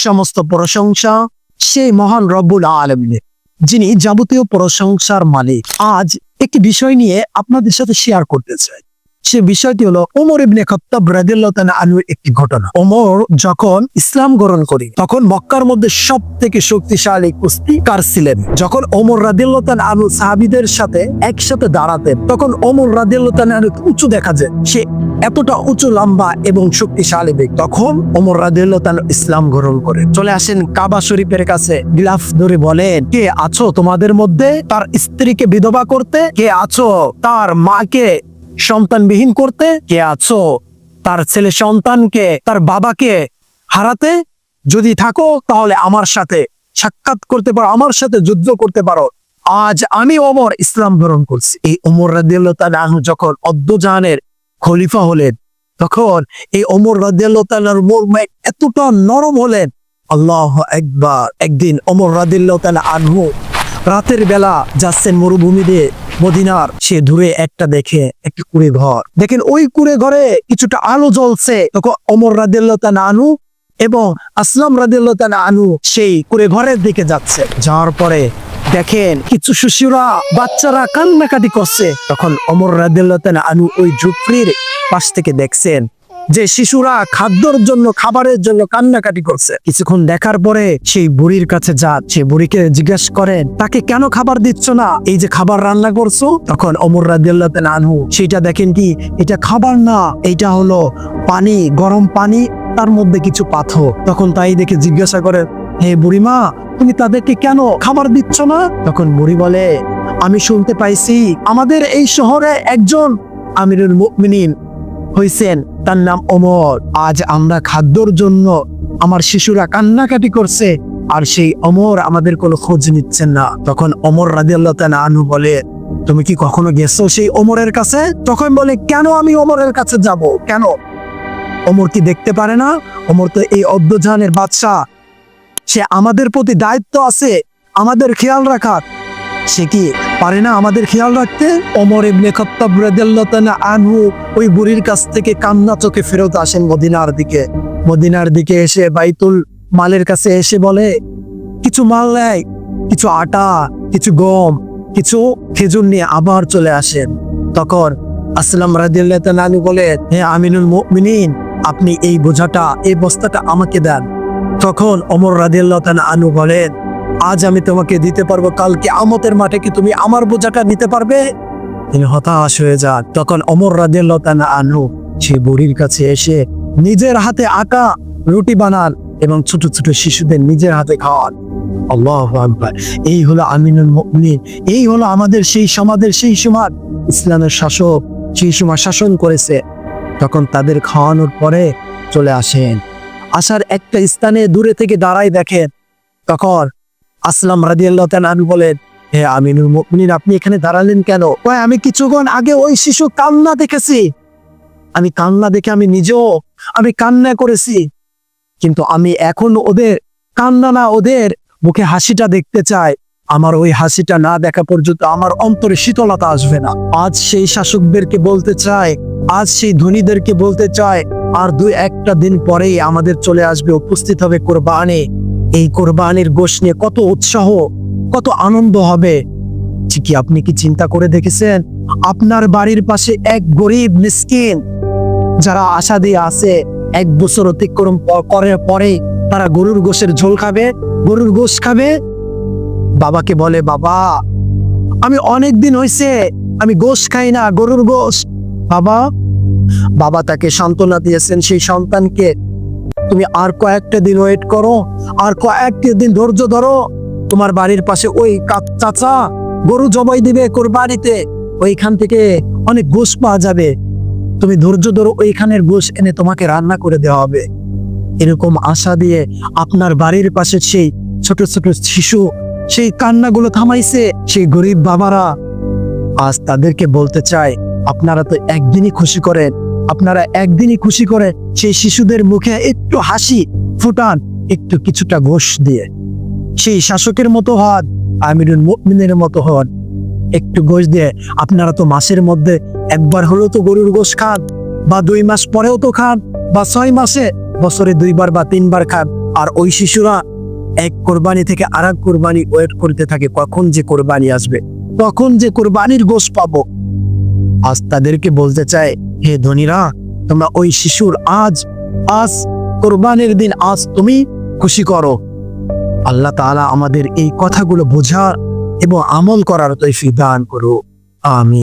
সমস্ত প্রশংসা সেই মহান রব্বুল আলামিনের, যিনি যাবতীয় প্রশংসার মালিক। আজ একটি বিষয় নিয়ে আপনাদের সাথে শেয়ার করতে চাই। সে বিষয়টি হলো ওমর ইবনে খাত্তাব রাদিয়াল্লাহু তাআলা আনহুর একটি ঘটনা। ওমর যখন ইসলাম গ্রহণ করেন তখন মক্কার মধ্যে সব থেকে শক্তিশালী কুস্তিকার ছিলেন। যখন ওমর রাদিয়াল্লাহু তাআলা আনহু সাহাবীদের সাথে একসাথে দাঁড়াতেন তখন ওমর রাদিয়াল্লাহু তাআলা আনহু উঁচু দেখা যায়, সে এতটা উঁচু লম্বা এবং শক্তিশালী ব্যক্তি। তখন ওমর রাদিয়াল্লাহু তাআলা ইসলাম গ্রহণ করে চলে আসেন কাবা শরীফের কাছে, গিলাফ ধরে বলেন, কে আছো তোমাদের মধ্যে তার স্ত্রীকে বিধবা করতে? কে আছো তার মাকে সন্তানবিহীন করতে? কে আছো তার ছেলে সন্তানকে তার বাবাকে হারাতে? যদি থাকো তাহলে আমার সাথে সাক্ষাৎ করতে পারো, আমার সাথে যুদ্ধ করতে পারো। আজ আমি ওমর ইসলাম গ্রহণ করছি। এই ওমর রাদিয়াল্লাহু তাআলা আনহু যখন অদ্দজানের খলিফা হলেন তখন এই ওমর রাদিয়াল্লাহু তাআলার মন এতটা নরম হলেন, আল্লাহু আকবার। একদিন ওমর রাদিয়াল্লাহু তাআলা আনহু রাতের বেলা যাচ্ছেন মরুভূমি দিয়ে মদিনার, সে দূরে একটা দেখে একটি কুঁড়ে ঘর। দেখেন ওই কুঁড়ে ঘরে কিছুটা আলো জ্বলছে। তখন ওমর রাদিয়াল্লাহু তাআলা আনহু এবং আসলাম রাদিয়াল্লাহু তাআলা আনহু সেই কুঁড়ে ঘরের দিকে যাচ্ছে। যাওয়ার পরে দেখেন কিছু শিশুরা বাচ্চারা কান্নাকাটি করছে। তখন ওমর রাদিয়াল্লাহু তাআলা আনহু ওই ঝুপড়ির পাশ থেকে দেখছেন যে শিশুরা খাদ্যের জন্য খাবারের জন্য কান্নাকাটি করছে। কিছুক্ষণ দেখার পরে সেই বুড়ির কাছে যান, সেই বুড়িকে জিজ্ঞেস করেন, তাকে কেন খাবার দিচ্ছ না? এই যে খাবার রান্না করছো। তখন ওমর রাদিয়াল্লাহু তাআলা আনহু সেটা দেখেন কি এটা খাবার না, এটা হলো পানি, গরম পানি, তার মধ্যে কিছু পাথর। তখন তাই দেখে জিজ্ঞাসা করেন, হে বুড়িমা, তুমি তাদেরকে কেন খাবার দিচ্ছ না? তখন বুড়ি বলে, আমি শুনতে পাইছি আমাদের এই শহরে একজন আমিরুল মুমিনিন হইছেন, তার নাম ওমর। আজ আমরা খাদ্যর জন্য আমার শিশুরা কান্নাকাটি করছে আর সেই ওমর আমাদের কোনো খোঁজ নিচ্ছেন না। তখন ওমর রাদিয়াল্লাহু তাআলা আনহু বলে, তুমি কি কখনো গেছো সেই ওমরের কাছে? তখন বলে, কেন আমি ওমরের কাছে যাব? কেন? ওমর কি দেখতে পারে না? ওমর তো এই অদ্দজানের বাদশাহ, সে আমাদের প্রতি দায়িত্ব আছে আমাদের খেয়াল রাখার। সে কি পারে না আমাদের খেয়াল রাখতে? ওমর ইবনে খাত্তাব রাদিয়াল্লাহু তাআলা আনহু ওই বুড়ির কাছ থেকে কান্না চোখে ফেরত আসেন মদিনার দিকে এসে বাইতুল মালের কাছে এসে বলে, কিছু মাল নেয়, কিছু আটা, কিছু গম, কিছু খেজুর নিয়ে আবার চলে আসেন। তখন আসলাম রাদিয়াল্লাহু তাআলা আনহু বলে, হে আমিনুল মুমিনিন, আপনি এই বোঝাটা, এই বস্তাটা আমাকে দেন। তখন ওমর রাদিয়াল্লাহু তাআলা আনহু বলেন, আজ আমি তোমাকে দিতে পারবো, কাল কিয়ামতের মাঠে কি তুমি আমার বোঝাটা নিতে পারবে? তিনি হতাশ হয়ে যান। তখন ওমর রাদিয়াল্লাহু তাআলা আনহু সেই বুড়ির কাছে এসে নিজের হাতে আঁকা রুটি বানান এবং ছোট ছোট শিশুদের নিজের হাতে খাওয়ান। আল্লাহু আকবার। এই হলো আমিনুল মুমিনিন, এই হলো আমাদের সেই সমাজের সেই সময় ইসলামের শাসক, সেই সময় শাসন করেছে। তখন তাদের খাওয়ানোর পরে চলে আসেন, আসার একটা স্থানে দূরে থেকে দাঁড়াই দেখেন। তখন আসলাম রাদিয়াল্লাহু তাআলা আনহু বলেন, হে আমিনুল মুমিনিন, আপনি এখানে দাঁড়ালেন কেন? কয়, আমি কিছুক্ষণ আগে ওই শিশু কান্না দেখেছি, আমি কান্না দেখে আমি নিজেও কান্না করেছি, কিন্তু আমি এখন ওদের কান্না না, ওদের মুখে হাসিটা দেখতে চাই। আমার ওই হাসিটা না দেখা পর্যন্ত আমার অন্তরে শীতলতা আসবে না। আজ সেই শাসকদেরকে বলতে চাই, আজ সেই ধনীদেরকে বলতে চাই, আর দুই একটা দিন পরেই আমাদের চলে আসবে, উপস্থিত হবে কোরবানি। এই কোরবানির গোশত নিয়ে কত উৎসাহ, কত আনন্দ হবে। ঠিকই আপনি কি চিন্তা করে দেখেছেন আপনার বাড়ির পাশে এক গরিব মিসকিন যারা আশা দিয়ে আছে, এক বছর অতিক্রম করার পরে তারা গরুর গোশের ঝোল খাবে, গরুর গোশ খাবে। বাবাকে বলে, বাবা আমি অনেক দিন হয়েছে আমি গোশ খাই না, গরুর গোশ। বাবা তাকে সান্ত্বনা দিয়েছেন সেই সন্তানকে, তুমি আর কয়েকটা দিন ওয়েট করো, আর কয়েকটা দিন ধৈর্য ধরো, তোমার বাড়ির পাশে ওই চাচা গরু জবাই দিবে কোরবানিতে, ওইখান থেকে অনেক গোশ পাওয়া যাবে, তুমি ধৈর্য ধরো, ওইখানের গোশ এনে তোমাকে রান্না করে দেওয়া হবে। এরকম আশা দিয়ে আপনার বাড়ির পাশে সেই ছোট ছোট শিশু সেই কান্নাগুলো থামাইছে সেই গরিব বাবারা। আজ তাদেরকে বলতে চাই, আপনারা তো একদিনই খুশি করেন, আপনারা একদিনই খুশি করেন সেই শিশুদের মুখে একটু হাসি ফুটান, একটু কিছুটা গোশ দিয়ে। সেই শাসকের মতো হন, আমিরুল মুমিনের মতো হন, একটু গোশ দিয়ে। আপনারা তো মাসের মধ্যে একবার হলেও তো গরুর গোশ খান, বা 2 মাস পরেও তো খান, বা 6 মাসে, বছরে 2 বার বা 3 বার খান। আর ওই শিশুরা এক কোরবানি থেকে আর এক কোরবানি ওয়েট করতে থাকে, কখন যে কোরবানি আসবে, কখন যে কোরবানির গোশত পাবো। আজ তাদেরকে বলতে চায়, হে ধনীরা, তোমরা ওই শিশুর আজ কোরবানির দিন আজ তুমি খুশি করো। আল্লাহ তাআলা আমাদের এই কথাগুলো বোঝার এবং আমল করার তৌফিক দান করুক। আমিন।